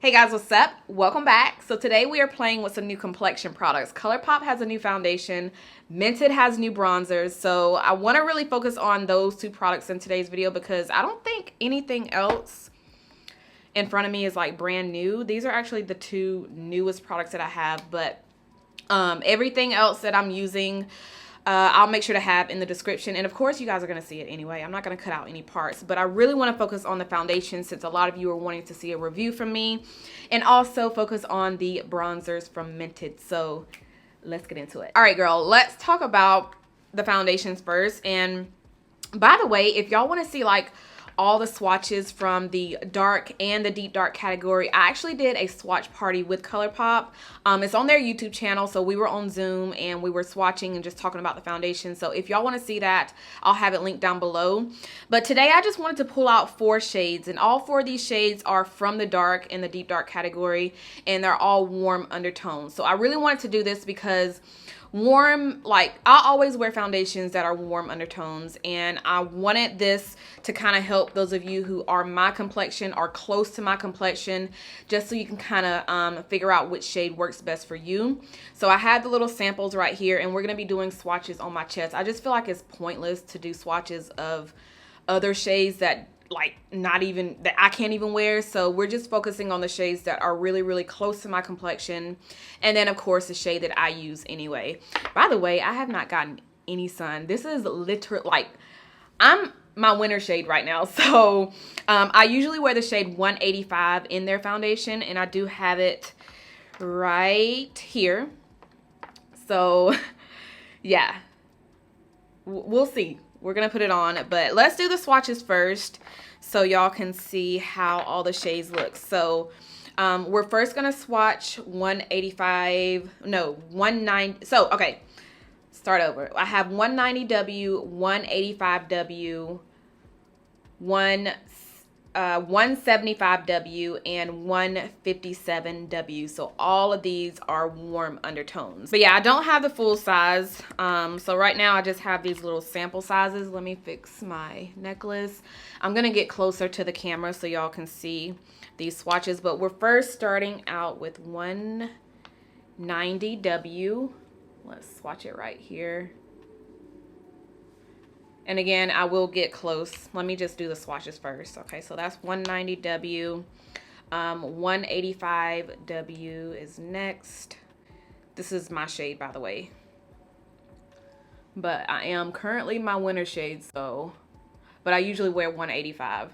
Hey guys, what's up? Welcome back. So today we are playing with some new complexion products. Colourpop has a new foundation. Mented has new bronzers. So I want to really focus on those two products in today's video because I don't think anything else in front of me is like brand new. These are actually the two newest products that I have, but everything else that I'm using I'll make sure to have in the description, and of course you guys are going to see it anyway. I'm not going to cut out any parts, but I really want to focus on the foundation since a lot of you are wanting to see a review from me, and also focus on the bronzers from Mented. So let's get into it. All right, girl, let's talk about the foundations first. And by the way, if y'all want to see like all the swatches from the dark and the deep dark category, I actually did a swatch party with Colourpop. It's on their YouTube channel, so we were on Zoom and we were swatching and just talking about the foundation. So if y'all want to see that, I'll have it linked down below. But today I just wanted to pull out 4 shades, and all 4 of these shades are from the dark and the deep dark category, and they're all warm undertones. So I really wanted to do this because warm, like I always wear foundations that are warm undertones, and I wanted this to kind of help those of you who are my complexion or close to my complexion, just so you can kind of figure out which shade works best for you. So I have the little samples right here, and we're going to be doing swatches on my chest. I just feel like it's pointless to do swatches of other shades that not even that I can't even wear. So we're just focusing on the shades that are really close to my complexion, and then of course the shade that I use anyway. By the way, I have not gotten any sun. This is literally like I'm my winter shade right now. So I usually wear the shade 185 in their foundation, and I do have it right here. So yeah, we'll see. We're gonna put it on, but let's do the swatches first so y'all can see how all the shades look. So we're first gonna swatch 185, no, 190. So okay, start over. I have 190W, 185W, 175W, and 157W. So all of these are warm undertones. But yeah, I don't have the full size. So right now I just have these little sample sizes. Let me fix my necklace. I'm gonna get closer to the camera so y'all can see these swatches. But we're first starting out with 190W. Let's swatch it right here. And again, I will get close. Let me just do the swatches first. Okay, so that's 190W. 185W is next. This is my shade, by the way. But I am currently my winter shade, so. But I usually wear 185.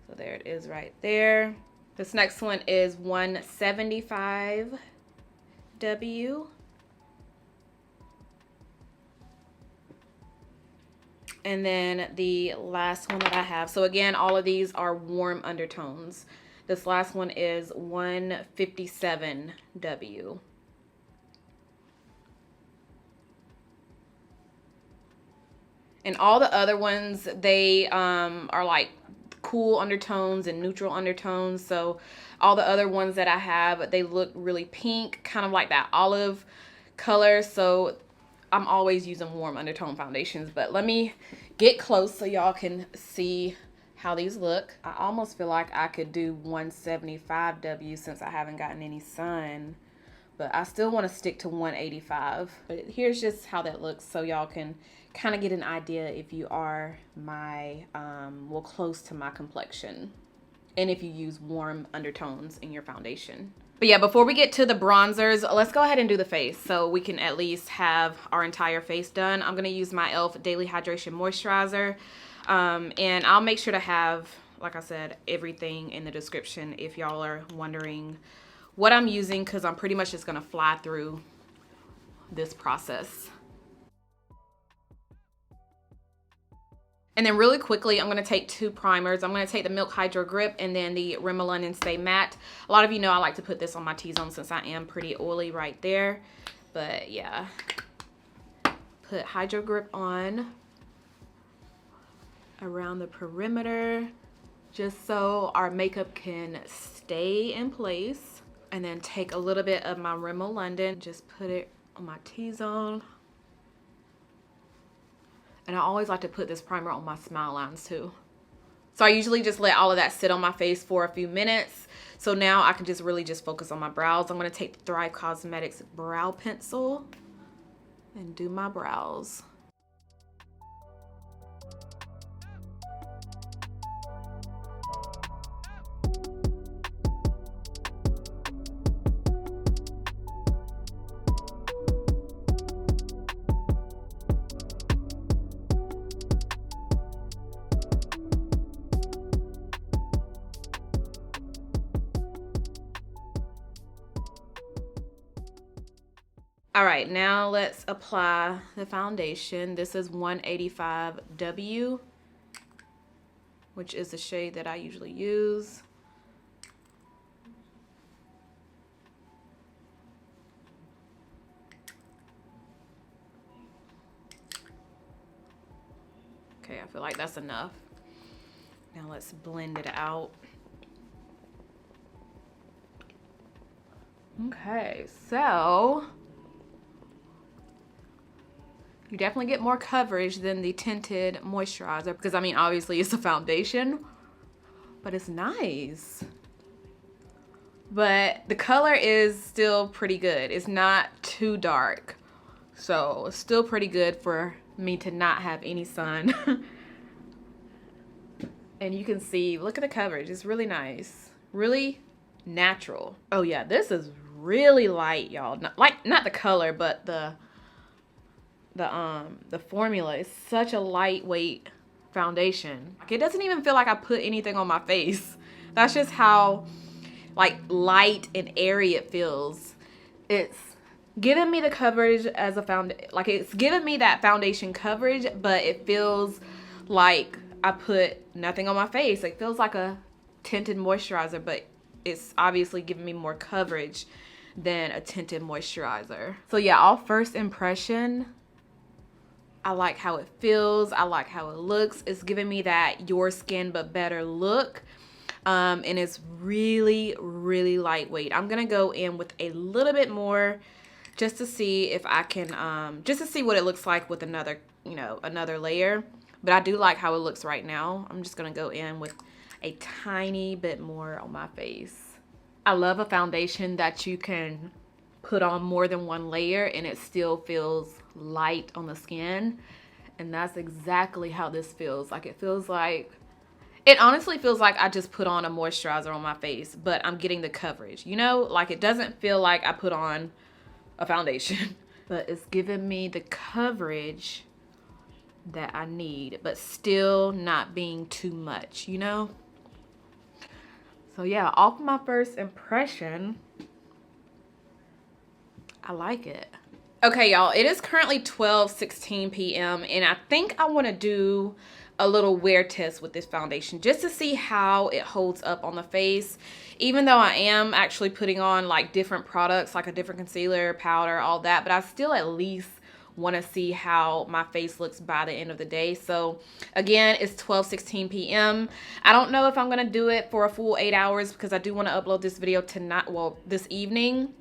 So there it is right there. This next one is 175W. And then the last one that I have, so again, all of these are warm undertones. This last one is 157W. And all the other ones, they are like cool undertones and neutral undertones. So all the other ones that I have, they look really pink, kind of like that olive color. So I'm always using warm undertone foundations, but let me get close so y'all can see how these look. I almost feel like I could do 175W since I haven't gotten any sun, but I still want to stick to 185. But here's just how that looks so y'all can kind of get an idea if you are my, well, close to my complexion, and if you use warm undertones in your foundation. But yeah, before we get to the bronzers, let's go ahead and do the face so we can at least have our entire face done. I'm going to use my e.l.f. Daily Hydration Moisturizer. And I'll make sure to have, like I said, everything in the description if y'all are wondering what I'm using, because I'm pretty much just going to fly through this process. And then really quickly, I'm going to take 2 primers. I'm going to take the Milk Hydro Grip and then the Rimmel London Stay Matte. A lot of you know I like to put this on my T-zone since I am pretty oily right there. But yeah, put Hydro Grip on around the perimeter just so our makeup can stay in place. And then take a little bit of my Rimmel London, just put it on my T-zone. And I always like to put this primer on my smile lines too. So I usually just let all of that sit on my face for a few minutes So now I can just really just focus on my brows. I'm going to take the Thrive Causemetics brow pencil and do my brows. All right, now let's apply the foundation. This is 185W, which is the shade that I usually use. Okay, I feel like that's enough. Now let's blend it out. Okay, so you definitely get more coverage than the tinted moisturizer because, I mean, obviously it's a foundation, but it's nice. But the color is still pretty good. It's not too dark, so it's still pretty good for me to not have any sun. And you can see, look at the coverage. It's really nice, really natural. Oh yeah, this is really light, y'all. Not the color, but the formula is such a lightweight foundation. Like, it doesn't even feel like I put anything on my face. That's just how like light and airy it feels. It's giving me the coverage as a like it's giving me that foundation coverage, but it feels like I put nothing on my face. It feels like a tinted moisturizer, but it's obviously giving me more coverage than a tinted moisturizer. So yeah, all first impression, I like how it feels. I like how it looks. It's giving me that your skin but better look. And it's really, really lightweight. I'm gonna go in with a little bit more just to see if I can, just to see what it looks like with another, you know, another layer. But I do like how it looks right now. I'm just gonna go in with a tiny bit more on my face. I love a foundation that you can put on more than one layer and it still feels light on the skin. And that's exactly how this feels. Like, it feels like, it honestly feels like I just put on a moisturizer on my face, but I'm getting the coverage, you know? Like, it doesn't feel like I put on a foundation, but it's giving me the coverage that I need, but still not being too much, you know? So yeah, off my first impression, I like it. Okay, y'all, it is currently 12:16 p.m. and I think I want to do a little wear test with this foundation just to see how it holds up on the face. Even though I am actually putting on like different products, like a different concealer, powder, all that, but I still at least want to see how my face looks by the end of the day. So again, it's 12:16 p.m. I don't know if I'm going to do it for a full 8 hours because I do want to upload this video tonight, well, this evening.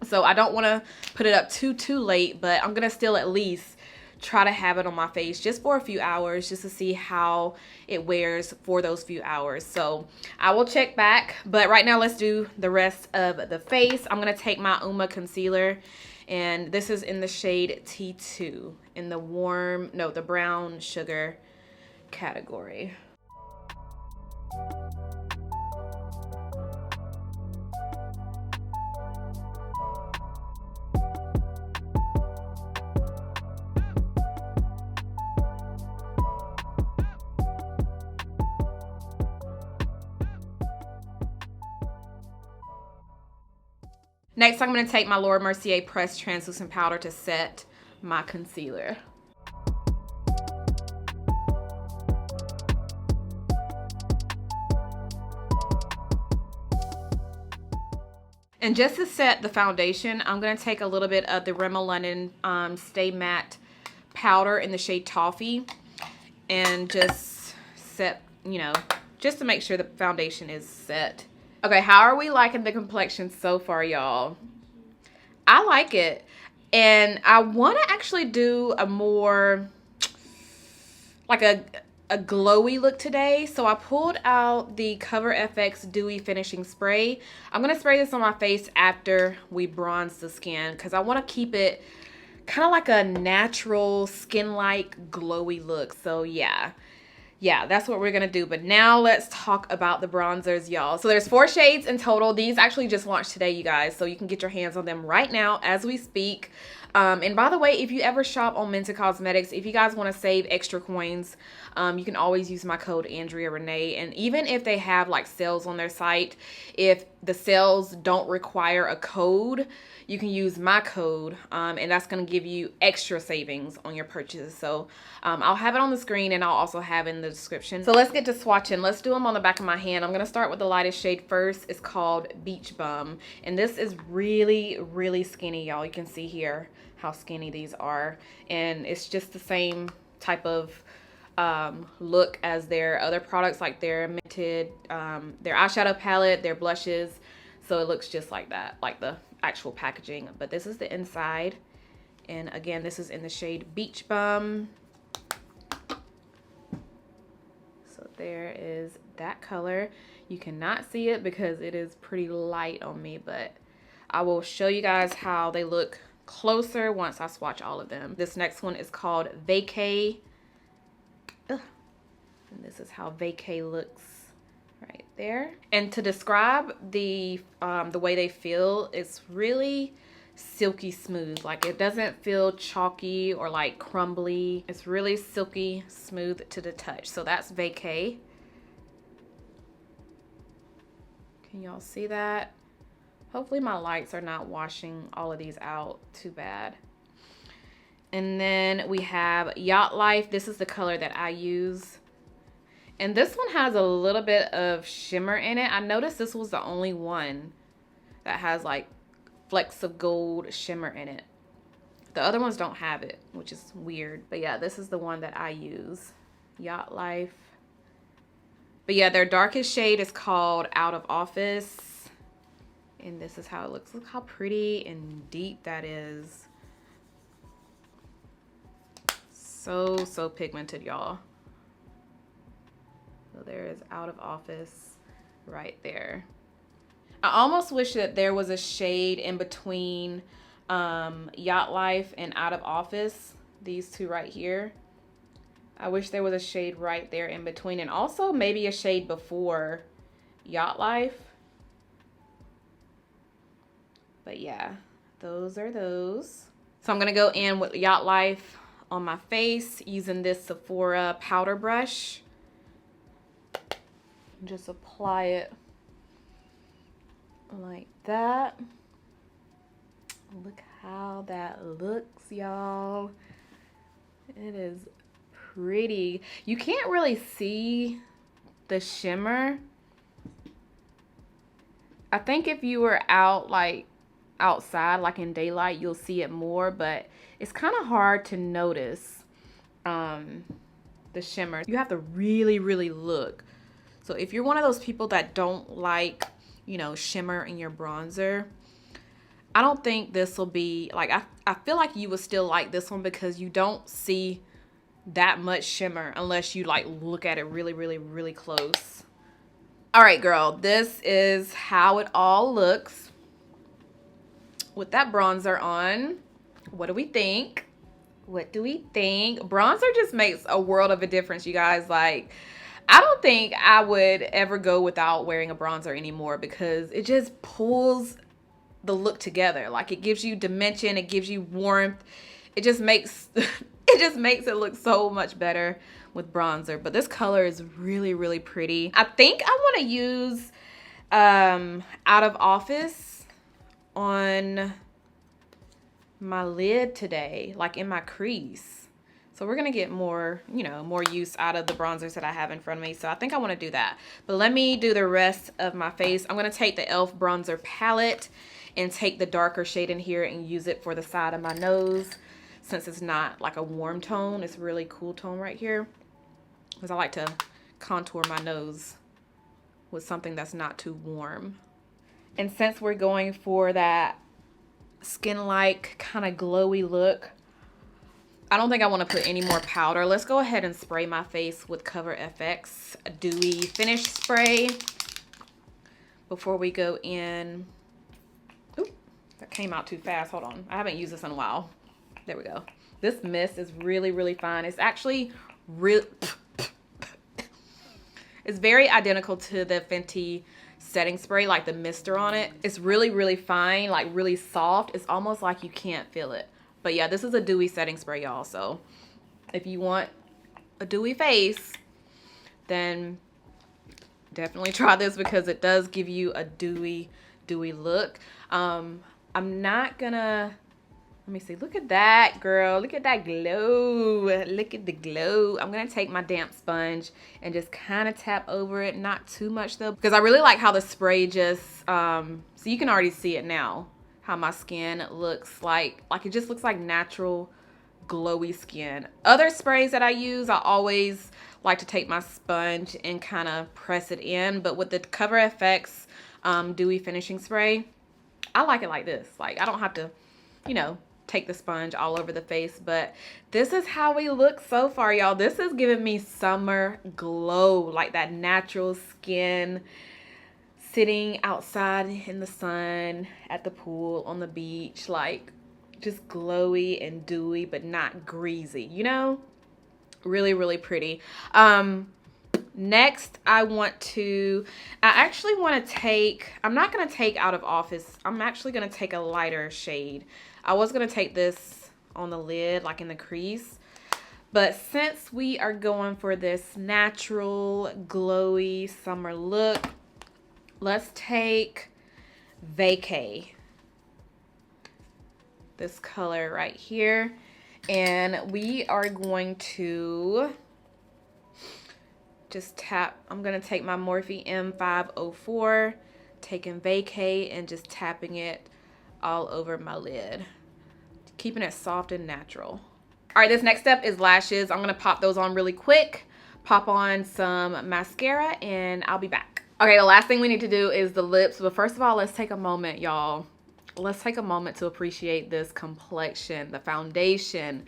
So I don't want to put it up too late, but I'm going to still at least try to have it on my face just for a few hours just to see how it wears for those few hours. So I will check back, but right now let's do the rest of the face. I'm going to take my UOMA concealer, and this is in the shade T2 in the warm, no, the brown sugar category. Next, I'm going to take my Mercier pressed translucent powder to set my concealer. And just to set the foundation, I'm going to take a little bit of the Rimmel London Stay Matte powder in the shade Toffee and just set, you know, just to make sure the foundation is set. Okay, how are we liking the complexion so far, y'all? I like it. And I want to actually do a more, like a glowy look today. So I pulled out the Cover FX Dewy Finishing Spray. I'm going to spray this on my face after we bronze the skin because I want to keep it kind of like a natural skin-like glowy look. So yeah, that's what we're gonna do. But now let's talk about the bronzers, y'all. So there's 4 shades in total. These actually just launched today, you guys, so you can get your hands on them right now as we speak. And by the way, if you ever shop on Mented Cosmetics, if you guys want to save extra coins, you can always use my code Andrea Renee. And even if they have like sales on their site, if the sales don't require a code, you can use my code, and that's going to give you extra savings on your purchases. So I'll have it on the screen, and I'll also have it in the description. So let's get to swatching. Let's do them on the back of my hand. I'm going to start with the lightest shade first. It's called Beach Bum, and this is really, really skinny, y'all. You can see here how skinny these are, and it's just the same type of look as their other products, like their Mented, their eyeshadow palette, their blushes. So it looks just like that, like the actual packaging. But this is the inside, and again, this is in the shade Beach Bum. So there is that color. You cannot see it because it is pretty light on me, but I will show you guys how they look closer once I swatch all of them. This next one is called Vacay. Ugh. And this is how Vacay looks right there. And to describe the way they feel, it's really silky smooth. Like, it doesn't feel chalky or like crumbly. It's really silky smooth to the touch. So that's Vacay. Can y'all see that? Hopefully my lights are not washing all of these out too bad. And then we have Yacht Life. This is the color that I use. And this one has a little bit of shimmer in it. I noticed this was the only one that has like flecks of gold shimmer in it. The other ones don't have it, which is weird. But yeah, this is the one that I use. Yacht Life. But yeah, their darkest shade is called Out of Office. And this is how it looks. Look how pretty and deep that is. So pigmented, y'all. So there is Out of Office right there. I almost wish that there was a shade in between Yacht Life and Out of Office. These two right here. I wish there was a shade right there in between. And also maybe a shade before Yacht Life. But yeah, those are those. So I'm going to go in with Yacht Life on my face using this Sephora powder brush. Just apply it like that. Look how that looks, y'all. It is pretty. You can't really see the shimmer. I think if you were out like outside, like in daylight, you'll see it more, but it's kind of hard to notice the shimmer. You have to really look. So if you're one of those people that don't like, you know, shimmer in your bronzer, I don't think this will be like, I feel like you would still like this one because you don't see that much shimmer unless you like look at it really close. All right, girl, this is how it all looks with that bronzer on. What do we think? What do we think? Bronzer just makes a world of a difference, you guys. Like, I don't think I would ever go without wearing a bronzer anymore because it just pulls the look together. Like, it gives you dimension, it gives you warmth. It just makes it look so much better with bronzer. But this color is really pretty. I think I want to use Out of Office on my lid today, like in my crease. So we're gonna get more, you know, more use out of the bronzers that I have in front of me. So I think I want to do that. But let me do the rest of my face. I'm gonna take the e.l.f. bronzer palette and take the darker shade in here and use it for the side of my nose. Since it's not like a warm tone, it's a really cool tone right here. Because I like to contour my nose with something that's not too warm. And since we're going for that skin-like kind of glowy look, I don't think I want to put any more powder. Let's go ahead and spray my face with Cover FX Dewy Finish Spray before we go in. Oop, that came out too fast. Hold on. I haven't used this in a while. There we go. This mist is really, really fine. It's actually real. It's very identical to the Fenty setting spray, like the mister on it. It's really, really fine, like really soft. It's almost like you can't feel it. But yeah, this is a dewy setting spray, y'all. So if you want a dewy face, then definitely try this because it does give you a dewy look. I'm not gonna, let me see, look at that, girl. Look at that glow. Look at the glow. I'm gonna take my damp sponge and just kind of tap over it. Not too much though, because I really like how the spray just, so you can already see it now, how my skin looks like it just looks like natural glowy skin. Other sprays that I use, I always like to take my sponge and kind of press it in, but with the Cover FX Dewy Finishing Spray, I like it like this. Like, I don't have to, you know, take the sponge all over the face. But this is how we look so far, y'all. This is giving me summer glow, like that natural skin, sitting outside in the sun, at the pool, on the beach, like just glowy and dewy, but not greasy, you know? Really, really pretty. Next, I actually want to take, I'm not going to take Out of Office. I'm actually going to take a lighter shade. I was going to take this on the lid, like in the crease. But since we are going for this natural, glowy summer look, let's take Vacay. This color right here. And we are going to just tap. I'm going to take my Morphe M504, taking Vacay and just tapping it all over my lid, keeping it soft and natural. All right, this next step is lashes. I'm going to pop those on really quick, pop on some mascara, and I'll be back. Okay, the last thing we need to do is the lips. But first of all, let's take a moment, y'all. Let's take a moment to appreciate this complexion, the foundation,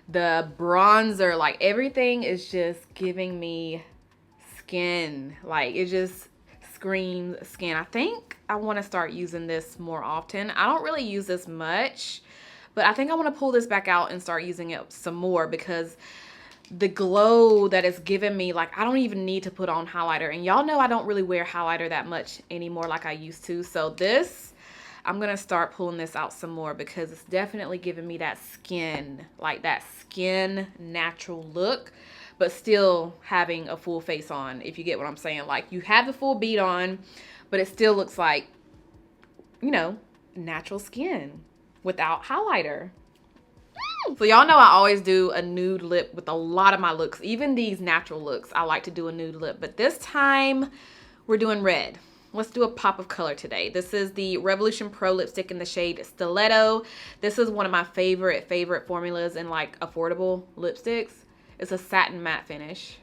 the bronzer. Like, everything is just giving me skin. Like, it just screams skin. I think I want to start using this more often. I don't really use this much, but I think I want to pull this back out and start using it some more because the glow that it's giving me, like, I don't even need to put on highlighter. And y'all know I don't really wear highlighter that much anymore like I used to. So this, I'm going to start pulling this out some more because it's definitely giving me that skin, like that skin natural look, but still having a full face on, if you get what I'm saying. Like, you have the full bead on, but it still looks like, you know, natural skin without highlighter. So y'all know I always do a nude lip with a lot of my looks. Even these natural looks, I like to do a nude lip. But this time, we're doing red. Let's do a pop of color today. This is the Revolution Pro lipstick in the shade Stiletto. This is one of my favorite formulas in, like, affordable lipsticks. It's a satin matte finish.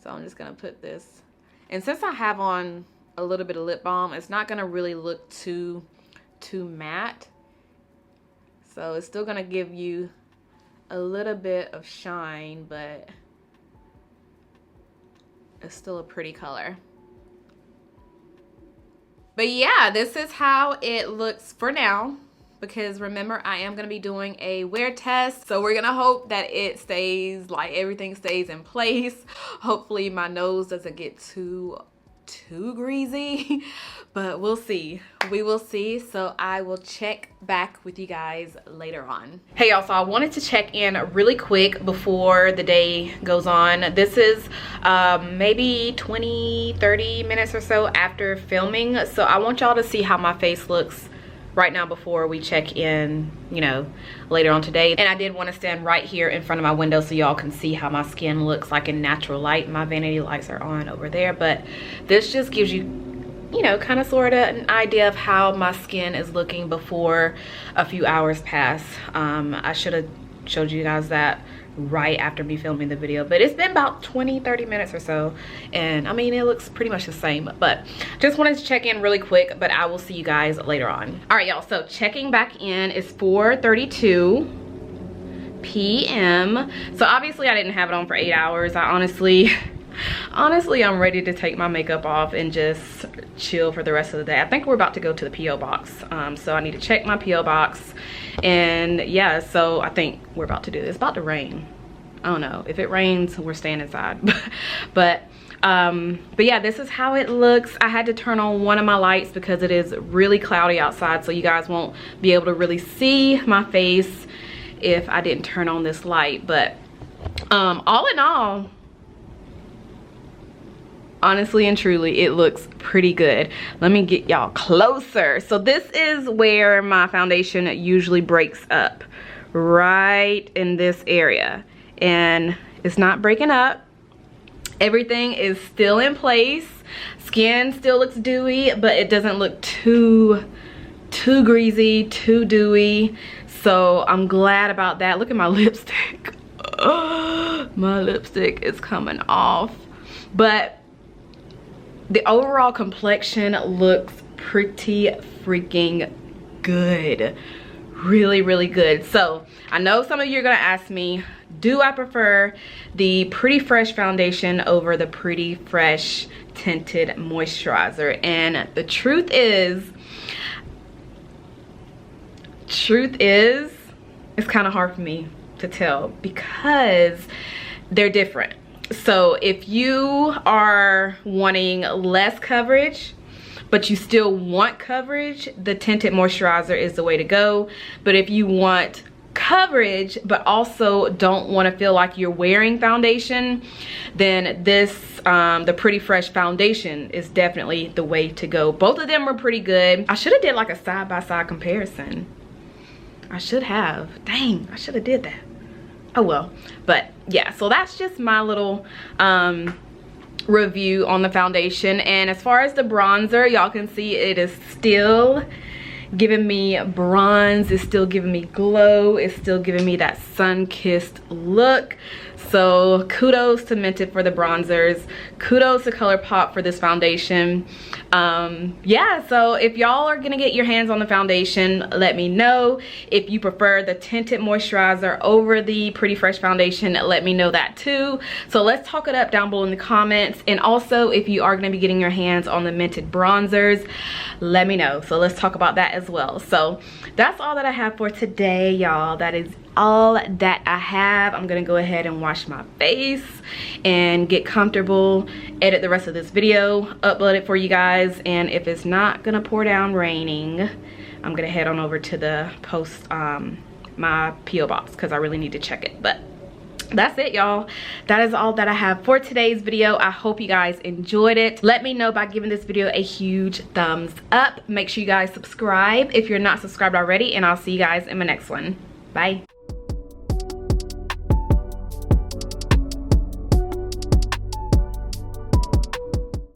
So I'm just going to put this. And since I have on a little bit of lip balm, it's not going to really look too matte. So it's still going to give you a little bit of shine, but it's still a pretty color. But yeah, this is how it looks for now, because remember, I am going to be doing a wear test. So we're going to hope that it stays, like, everything stays in place. Hopefully my nose doesn't get too greasy, but we'll see. We will see. So I will check back with you guys later on. Hey y'all, so I wanted to check in really quick before the day goes on. This is maybe 20-30 minutes or so after filming, so I want y'all to see how my face looks right now before we check in, you know, later on today. And I did want to stand right here in front of my window so y'all can see how my skin looks like in natural light. My vanity lights are on over there, but this just gives you, you know, kind of sort of an idea of how my skin is looking before a few hours pass. I should have showed you guys that right after me filming the video, but it's been about 20-30 minutes or so, and I mean, it looks pretty much the same. But just wanted to check in really quick, but I will see you guys later on. All right y'all, so checking back in. It's 4:32 p.m. So obviously I didn't have it on for 8 hours. I honestly I'm ready to take my makeup off and just chill for the rest of the day. I think we're about to go to the P.O. box. So I need to check my P.O. box. And yeah, so I think we're about to do this. It's about to rain. I don't know. If it rains, we're staying inside. But yeah, this is how it looks. I had to turn on one of my lights because it is really cloudy outside, so you guys won't be able to really see my face if I didn't turn on this light. But all in all, honestly and truly, it looks pretty good. Let me get y'all closer. So this is where my foundation usually breaks up, right in this area, and it's not breaking up. Everything is still in place. Skin still looks dewy, but it doesn't look too greasy, too dewy. So I'm glad about that. Look at my lipstick. My lipstick is coming off. But the overall complexion looks pretty freaking good. Really, really good. So I know some of you are gonna ask me, do I prefer the Pretty Fresh foundation over the Pretty Fresh tinted moisturizer? And the truth is it's kind of hard for me to tell because they're different. So if you are wanting less coverage but you still want coverage, the tinted moisturizer is the way to go. But if you want coverage but also don't want to feel like you're wearing foundation, then this the Pretty Fresh foundation is definitely the way to go. Both of them are pretty good. I should have did like a side-by-side comparison. I should have. Dang, I should have did that. Oh well. But yeah, so that's just my little review on the foundation. And as far as the bronzer, y'all can see it is still giving me bronze. It's still giving me glow. It's still giving me that sun-kissed look. So kudos to Mented for the bronzers. Kudos to Colourpop for this foundation. Yeah, so if y'all are gonna get your hands on the foundation, let me know. If you prefer the tinted moisturizer over the Pretty Fresh foundation, let me know that too. So let's talk it up down below in the comments. And also, if you are gonna be getting your hands on the Mented bronzers, let me know. So let's talk about that as well. So that's all that I have for today, y'all. That is all that I have. I'm gonna go ahead and wash my face and get comfortable, edit the rest of this video, upload it for you guys, and if it's not gonna pour down raining, I'm gonna head on over to the post my P.O. box because I really need to check it. But that's it, y'all. That is all that I have for today's video. I hope you guys enjoyed it. Let me know by giving this video a huge thumbs up. Make sure you guys subscribe if you're not subscribed already, and I'll see you guys in my next one. Bye.